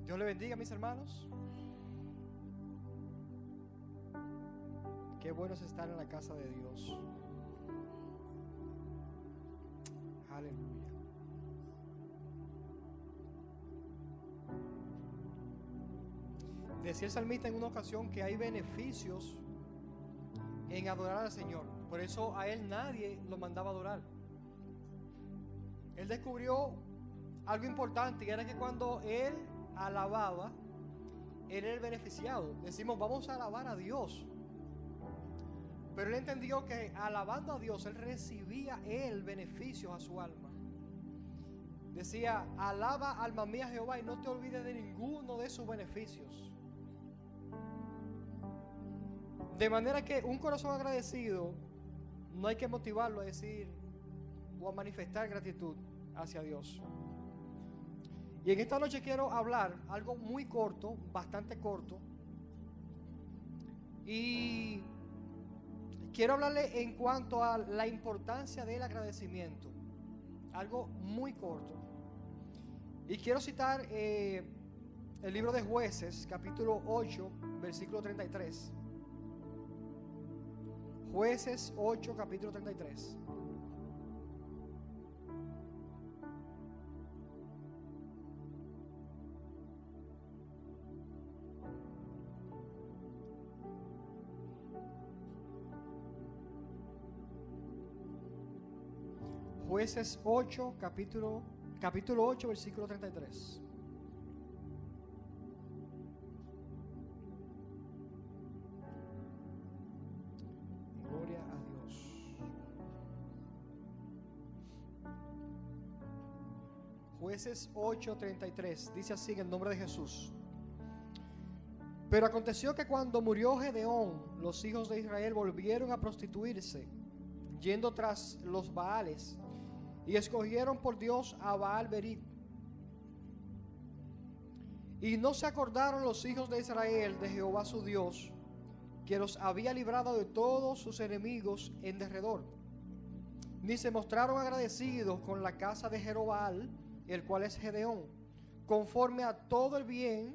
Dios le bendiga, mis hermanos. Qué bueno es estar en la casa de Dios. Aleluya. Decía el salmista en una ocasión que hay beneficios en adorar al Señor. Por eso a él nadie lo mandaba a adorar. Él descubrió algo importante, y era que cuando él alababa, él era el beneficiado. Decimos, vamos a alabar a Dios. Pero él entendió que alabando a Dios, él recibía beneficios a su alma. Decía, alaba alma mía a Jehová y no te olvides de ninguno de sus beneficios. De manera que un corazón agradecido no hay que motivarlo a decir o a manifestar gratitud hacia Dios. Y en esta noche quiero hablar algo muy corto, bastante corto. Y quiero hablarle en cuanto a la importancia del agradecimiento. Algo muy corto. Y quiero citar el libro de Jueces, capítulo 8, versículo 33. Jueces 8, capítulo 33. Jueces 8, capítulo 8, versículo 33. Gloria a Dios. Jueces 8, 33. Dice así en el nombre de Jesús. Pero aconteció que cuando murió Gedeón, los hijos de Israel volvieron a prostituirse, yendo tras los Baales, y escogieron por Dios a Baal-Berit. Y no se acordaron los hijos de Israel de Jehová su Dios, que los había librado de todos sus enemigos en derredor, ni se mostraron agradecidos con la casa de Jerobbaal, el cual es Gedeón, conforme a todo el bien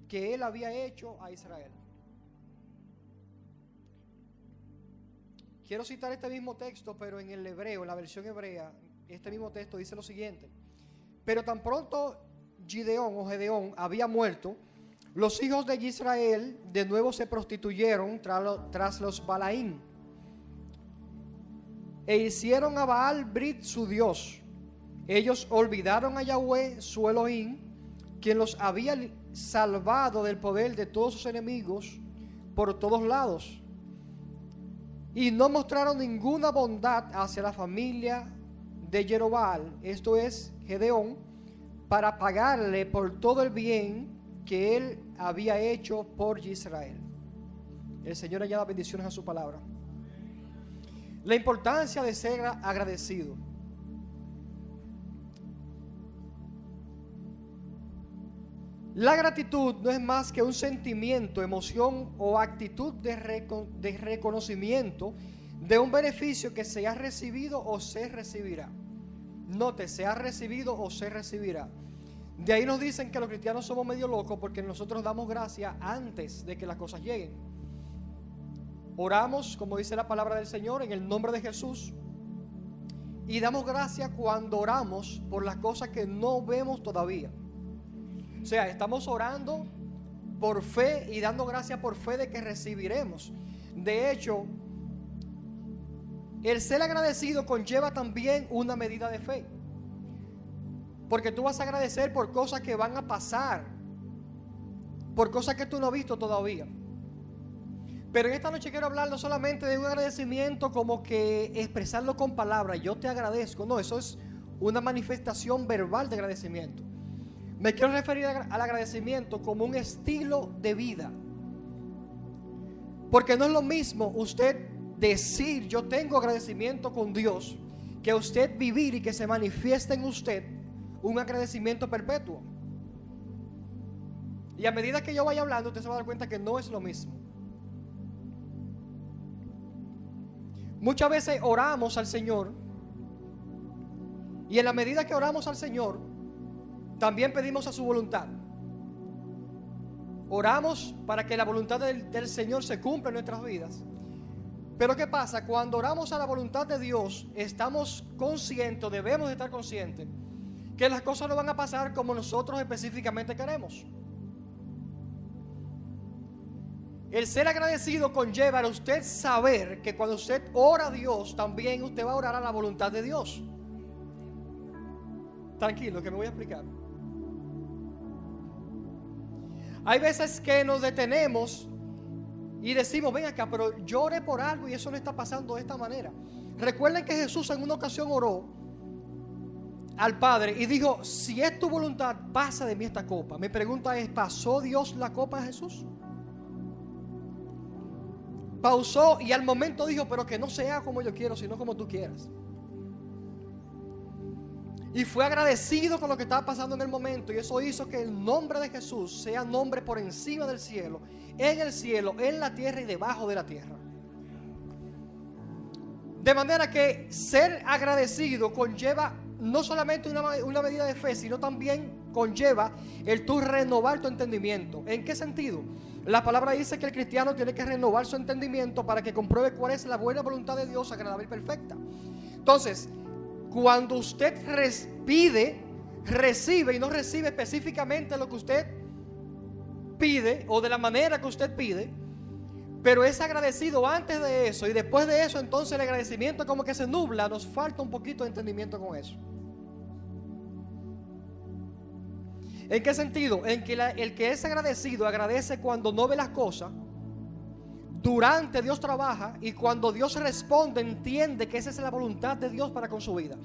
que él había hecho a Israel. Quiero citar este mismo texto, pero en el hebreo, en la versión hebrea. Este mismo texto dice lo siguiente: pero tan pronto Gideón o Gedeón había muerto, los hijos de Israel de nuevo se prostituyeron tras los Balaín, e hicieron a Baal-Brit su Dios. Ellos olvidaron a Yahweh su Elohim, quien los había salvado del poder de todos sus enemigos por todos lados. Y no mostraron ninguna bondad hacia la familia de Jerobbaal, esto es Gedeón, para pagarle por todo el bien que él había hecho por Israel. El Señor añada bendiciones a su palabra. La importancia de ser agradecido. La gratitud no es más que un sentimiento, emoción o actitud de reconocimiento de un beneficio que se ha recibido o se recibirá. Note, se ha recibido o se recibirá. De ahí nos dicen que los cristianos somos medio locos porque nosotros damos gracia antes de que las cosas lleguen. Oramos, como dice la palabra del Señor, en el nombre de Jesús, y damos gracia cuando oramos por las cosas que no vemos todavía. O sea, estamos orando por fe y dando gracias por fe de que recibiremos. De hecho, el ser agradecido conlleva también una medida de fe. Porque tú vas a agradecer por cosas que van a pasar, por cosas que tú no has visto todavía. Pero en esta noche quiero hablar no solamente de un agradecimiento como que expresarlo con palabras, yo te agradezco. No, eso es una manifestación verbal de agradecimiento. Me quiero referir al agradecimiento como un estilo de vida. Porque no es lo mismo usted decir yo tengo agradecimiento con Dios, que usted vivir y que se manifieste en usted un agradecimiento perpetuo. Y a medida que yo vaya hablando, usted se va a dar cuenta que no es lo mismo. Muchas veces oramos al Señor, y en la medida que oramos al Señor, también pedimos a su voluntad. oramos para que la voluntad del Señor se cumpla en nuestras vidas. Pero ¿qué pasa? Cuando oramos a la voluntad de Dios, estamos conscientes, debemos de estar conscientes, que las cosas no van a pasar como nosotros específicamente queremos. El ser agradecido conlleva a usted saber que cuando usted ora a Dios, también usted va a orar a la voluntad de Dios. Tranquilo, que me voy a explicar. Hay veces que nos detenemos y decimos, ven acá, pero yo oré por algo y eso no está pasando de esta manera. Recuerden que Jesús en una ocasión oró al Padre y dijo, si es tu voluntad, pasa de mí esta copa. Mi pregunta es, ¿pasó Dios la copa a Jesús? Pausó y al momento dijo, pero que no sea como yo quiero, sino como tú quieras. Y fue agradecido con lo que estaba pasando en el momento, y eso hizo que el nombre de Jesús sea nombre por encima del cielo, en la tierra y debajo de la tierra. De manera que ser agradecido conlleva no solamente una medida de fe, sino también conlleva el tú renovar tu entendimiento. ¿En qué sentido? La palabra dice que el cristiano tiene que renovar su entendimiento para que compruebe cuál es la buena voluntad de Dios, agradable y perfecta. Entonces, cuando usted pide, recibe y no recibe específicamente lo que usted pide o de la manera que usted pide, pero es agradecido antes de eso y después de eso, entonces el agradecimiento como que se nubla. Nos falta un poquito de entendimiento con eso. ¿En qué sentido? En que el que es agradecido agradece cuando no ve las cosas. Durante Dios trabaja y cuando Dios responde entiende que esa es la voluntad de Dios para con su vida.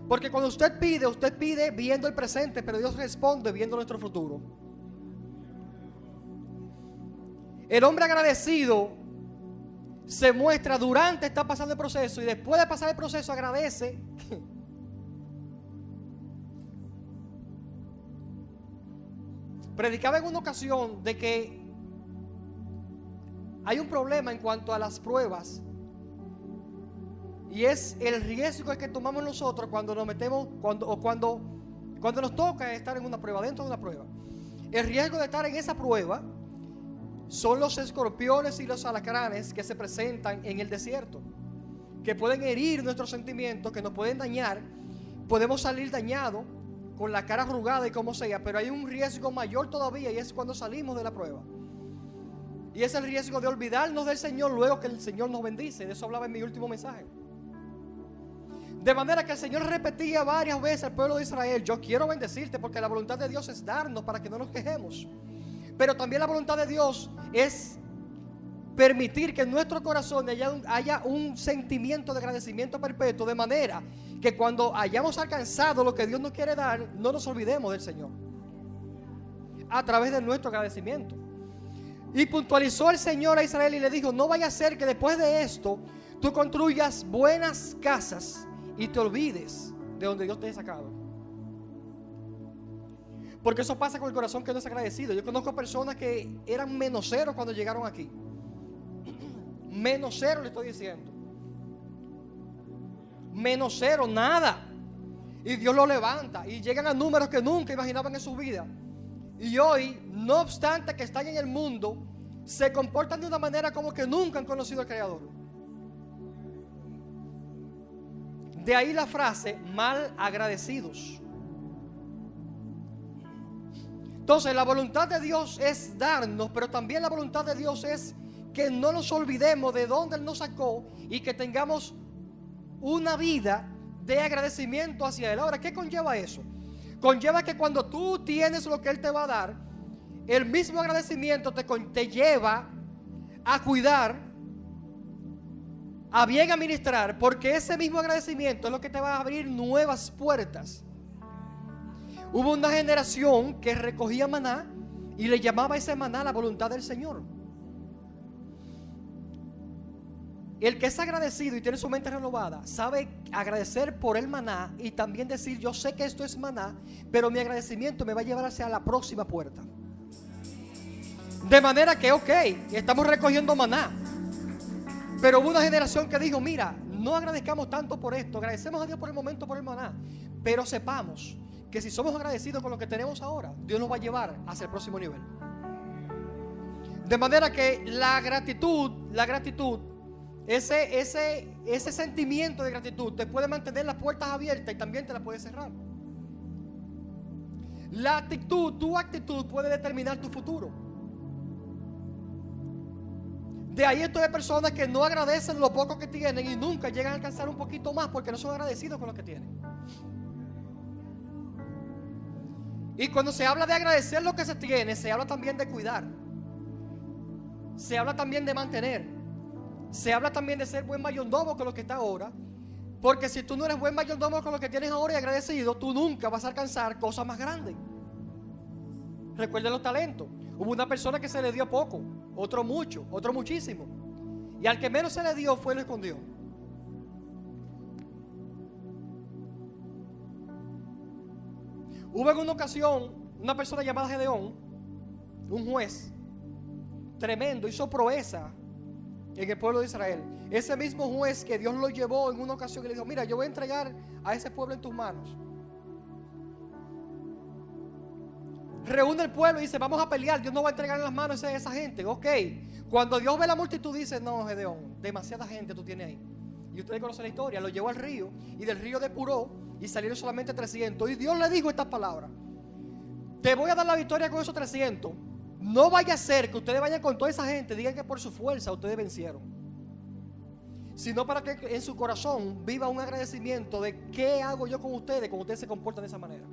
Porque cuando usted pide viendo el presente, pero Dios responde viendo nuestro futuro. El hombre agradecido se muestra durante está pasando el proceso y después de pasar el proceso agradece. Predicaba en una ocasión de que hay un problema en cuanto a las pruebas y es el riesgo que tomamos nosotros cuando nos metemos, cuando nos toca estar en una prueba, dentro de una prueba. El riesgo de estar en esa prueba son los escorpiones y los alacranes que se presentan en el desierto, que pueden herir nuestros sentimientos, que nos pueden dañar. Podemos salir dañados, con la cara arrugada y como sea, pero hay un riesgo mayor todavía y es cuando salimos de la prueba. Y es el riesgo de olvidarnos del Señor luego que el Señor nos bendice. De eso hablaba en mi último mensaje. De manera que el Señor repetía varias veces al pueblo de Israel, yo quiero bendecirte porque la voluntad de Dios es darnos para que no nos quejemos. Pero también la voluntad de Dios es permitir que en nuestro corazón haya un sentimiento de agradecimiento perpetuo, de manera que cuando hayamos alcanzado lo que Dios nos quiere dar, no nos olvidemos del Señor a través de nuestro agradecimiento. Y puntualizó el Señor a Israel y le dijo, no vaya a ser que después de esto tú construyas buenas casas y te olvides de donde Dios te ha sacado. Porque eso pasa con el corazón que no es agradecido. Yo conozco personas que eran menos cero cuando llegaron aquí. Menos cero le estoy diciendo. Menos cero, nada. Y Dios lo levanta y llegan a números que nunca imaginaban en su vida. Y hoy, no obstante que están en el mundo, se comportan de una manera como que nunca han conocido al Creador. De ahí la frase, mal agradecidos. Entonces la voluntad de Dios es darnos, pero también la voluntad de Dios es que no nos olvidemos de dónde Él nos sacó y que tengamos una vida de agradecimiento hacia Él. Ahora, ¿qué conlleva eso? Conlleva que cuando tú tienes lo que Él te va a dar, el mismo agradecimiento te lleva a cuidar, a bien administrar, porque ese mismo agradecimiento es lo que te va a abrir nuevas puertas. Hubo una generación que recogía maná y le llamaba a ese maná la voluntad del Señor. El que es agradecido y tiene su mente renovada sabe agradecer por el maná y también decir, yo sé que esto es maná, pero mi agradecimiento me va a llevar hacia la próxima puerta. De manera que, ok, estamos recogiendo maná, pero hubo una generación que dijo, mira, no agradezcamos tanto por esto, agradecemos a Dios por el momento, por el maná, pero sepamos que si somos agradecidos con lo que tenemos ahora, Dios nos va a llevar hacia el próximo nivel. De manera que la gratitud, ese sentimiento de gratitud te puede mantener las puertas abiertas y también te las puede cerrar. La actitud, tu actitud puede determinar tu futuro. De ahí esto de personas que no agradecen lo poco que tienen y nunca llegan a alcanzar un poquito más porque no son agradecidos con lo que tienen. Y cuando se habla de agradecer lo que se tiene, se habla también de cuidar. Se habla también de mantener. Se habla también de ser buen mayordomo con lo que está ahora. Porque si tú no eres buen mayordomo con lo que tienes ahora y agradecido, tú nunca vas a alcanzar cosas más grandes. Recuerden los talentos. Hubo una persona que se le dio poco, otro mucho, otro muchísimo. Y al que menos se le dio fue y lo escondió. Hubo en una ocasión una persona llamada Gedeón, un juez tremendo, hizo proeza en el pueblo de Israel. Ese mismo juez que Dios lo llevó en una ocasión y le dijo: mira, yo voy a entregar a ese pueblo en tus manos. Reúne el pueblo y dice: vamos a pelear, Dios no va a entregar en las manos a esa gente. Ok, cuando Dios ve la multitud dice: no, Gedeón, demasiada gente tú tienes ahí. Y ustedes conocen la historia, lo llevó al río y del río depuró y salieron solamente 300. Y Dios le dijo estas palabras: te voy a dar la victoria con esos 300. No vaya a ser que ustedes vayan con toda esa gente, digan que por su fuerza ustedes vencieron, sino para que en su corazón viva un agradecimiento de qué hago yo con ustedes cuando ustedes se comportan de esa manera.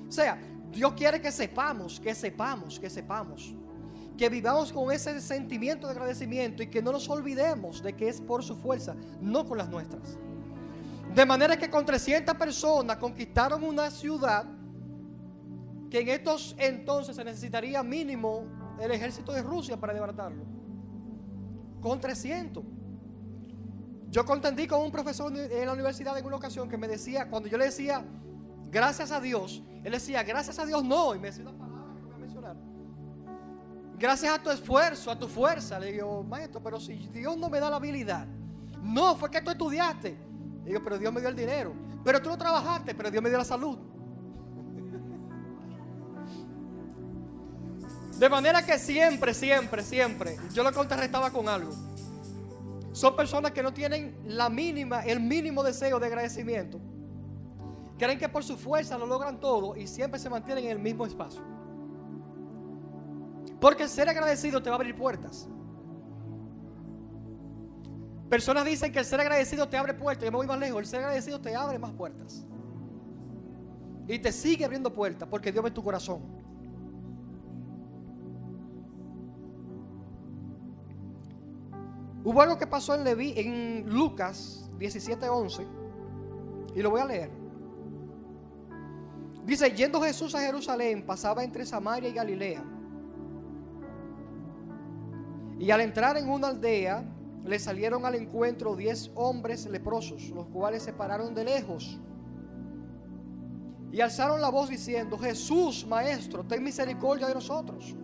O sea, Dios quiere que sepamos, que vivamos con ese sentimiento de agradecimiento y que no nos olvidemos de que es por su fuerza, no con las nuestras. De manera que con 300 personas conquistaron una ciudad que en estos entonces se necesitaría mínimo el ejército de Rusia para desbaratarlo. Con 300. Yo contendí con un profesor en la universidad en una ocasión que me decía, cuando yo le decía gracias a Dios, él decía: gracias a Dios no, y me decía una palabra que voy a mencionar. Gracias a tu esfuerzo, a tu fuerza. Le digo: maestro, pero si Dios no me da la habilidad. No, fue que tú estudiaste. Le digo: pero Dios me dio el dinero. Pero tú no trabajaste, pero Dios me dio la salud. De manera que siempre, yo lo contrarrestaba con algo. Son personas que no tienen el mínimo deseo de agradecimiento. Creen que por su fuerza lo logran todo y siempre se mantienen en el mismo espacio. Porque el ser agradecido te va a abrir puertas. Personas dicen que el ser agradecido te abre puertas. Yo me voy más lejos. El ser agradecido te abre más puertas. Y te sigue abriendo puertas porque Dios ve tu corazón. Hubo algo que pasó en Lucas 17:11 y lo voy a leer. Dice: yendo Jesús a Jerusalén, pasaba entre Samaria y Galilea. Y al entrar en una aldea, le salieron al encuentro 10 hombres leprosos, los cuales se pararon de lejos y alzaron la voz diciendo: Jesús, Maestro, ten misericordia de nosotros.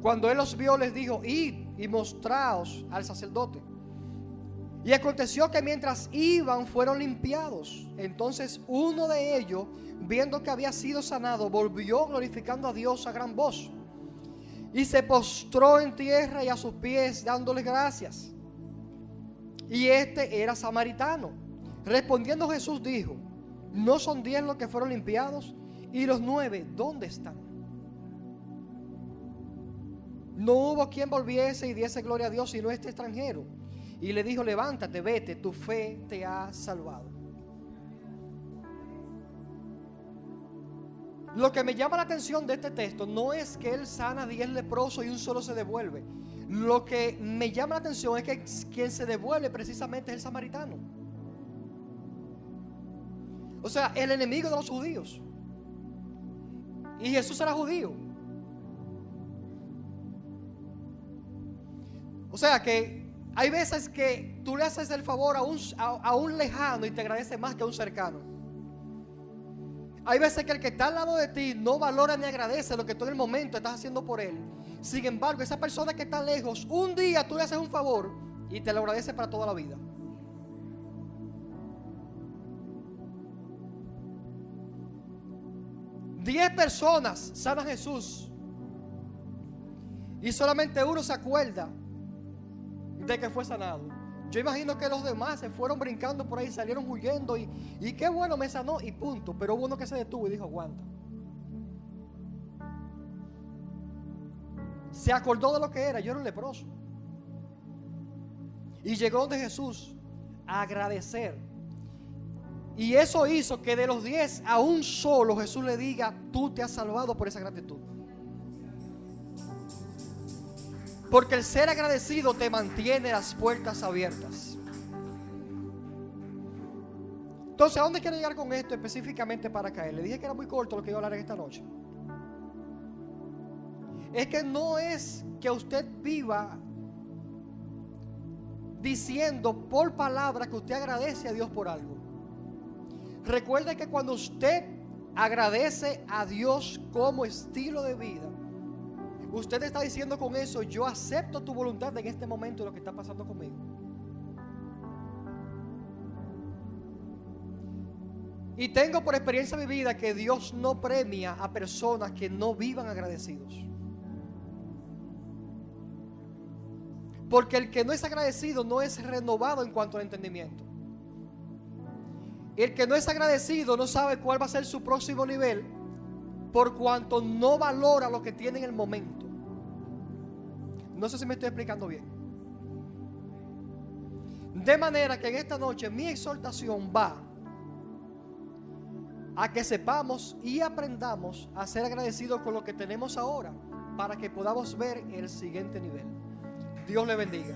Cuando él los vio, les dijo: id y mostraos al sacerdote. Y aconteció que mientras iban fueron limpiados. Entonces uno de ellos, viendo que había sido sanado, volvió glorificando a Dios a gran voz. Y se postró en tierra y a sus pies dándole gracias. Y este era samaritano. Respondiendo Jesús dijo: ¿no son 10 los que fueron limpiados? ¿Y los 9 dónde están? No hubo quien volviese y diese gloria a Dios sino este extranjero. Y le dijo: levántate, vete, tu fe te ha salvado. Lo que me llama la atención de este texto no es que él sana a 10 leprosos y un solo se devuelve. Lo que me llama la atención es que quien se devuelve precisamente es el samaritano. O sea, el enemigo de los judíos. Y Jesús era judío. O sea que hay veces que tú le haces el favor a un lejano y te agradece más que a un cercano. Hay veces que el que está al lado de ti no valora ni agradece lo que tú en el momento estás haciendo por él. Sin embargo, esa persona que está lejos, un día tú le haces un favor y te lo agradece para toda la vida. ...10 personas sana Jesús y solamente uno se acuerda de que fue sanado. Yo imagino que los demás se fueron brincando por ahí, salieron huyendo y qué bueno, me sanó y punto. Pero hubo uno que se detuvo y dijo: aguanta. Se acordó de lo que era. Yo era un leproso. Y llegó donde Jesús a agradecer. Y eso hizo que de los 10 a un solo Jesús le diga: tú te has salvado por esa gratitud. Porque el ser agradecido te mantiene las puertas abiertas. Entonces, ¿a dónde quiero llegar con esto específicamente para caer? Le dije que era muy corto lo que iba a hablar en esta noche. Es que no es que usted viva diciendo por palabra que usted agradece a Dios por algo. Recuerde que cuando usted agradece a Dios como estilo de vida, usted está diciendo con eso: yo acepto tu voluntad en este momento de lo que está pasando conmigo. Y tengo por experiencia vivida que Dios no premia a personas que no vivan agradecidos. Porque el que no es agradecido no es renovado en cuanto al entendimiento. El que no es agradecido no sabe cuál va a ser su próximo nivel, por cuanto no valora lo que tiene en el momento. No sé si me estoy explicando bien. De manera que en esta noche mi exhortación va a que sepamos y aprendamos a ser agradecidos con lo que tenemos ahora, para que podamos ver el siguiente nivel. Dios le bendiga.